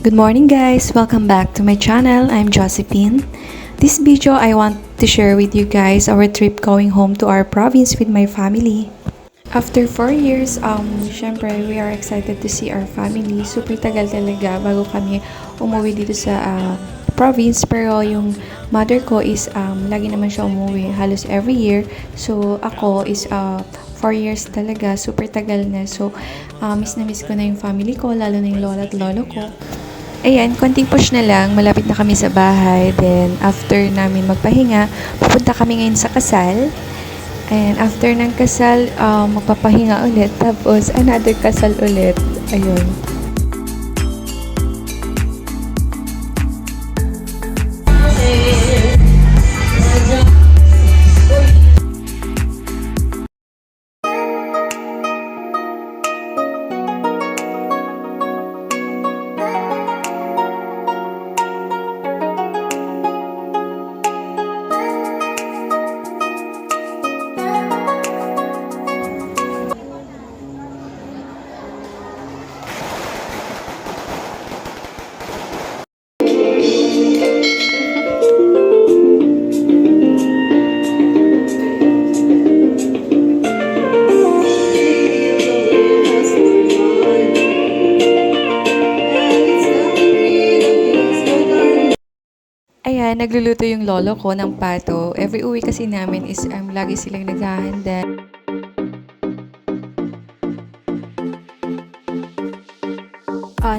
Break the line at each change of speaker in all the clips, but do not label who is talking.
Good morning guys! Welcome back to my channel. I'm Josephine. This video I want to share with you guys our trip going home to our province with my family. After 4 years, syempre we are excited to see our family. Super tagal talaga bago kami umuwi dito sa province. Pero yung mother ko is lagi naman siya umuwi halos every year. So ako is 4 years talaga. Super tagal na. So miss na miss ko na yung family ko, lalo na yung lola at lolo ko. Ayan, konting push na lang, malapit na kami sa bahay. Then, after namin magpahinga, pupunta kami ngayon sa kasal. And after ng kasal, magpapahinga ulit. Tapos, another kasal ulit. Ayun. Ayan, nagluluto yung lolo ko ng pato. Every uwi kasi namin is lagi silang naghahanda.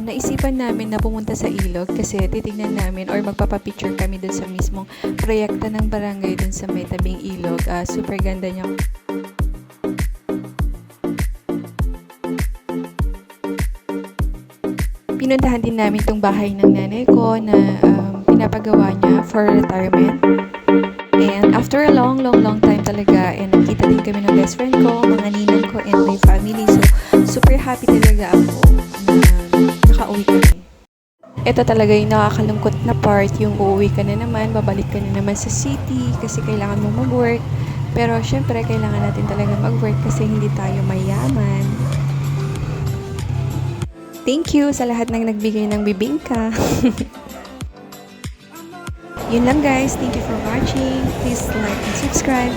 Naisipan namin na pumunta sa ilog kasi titignan namin or magpapapicture kami dun sa mismong proyekta ng barangay dun sa may tabing ilog. Super ganda niya. Pinuntahan din namin tong bahay ng nanay ko na pinapagawa niya for retirement. And after a long time talaga, and nakita din kami ng best friend ko, mga ninang ko, and my family. So, super happy talaga ako na nakauwi kami. Ito talaga yung nakakalungkot na part, yung uuwi ka na naman, babalik ka na naman sa city kasi kailangan mo mag-work. Pero syempre, kailangan natin talaga mag-work kasi hindi tayo mayaman. Thank you sa lahat ng nagbigay ng bibingka. Yun lang guys. Thank you for watching. Please like and subscribe.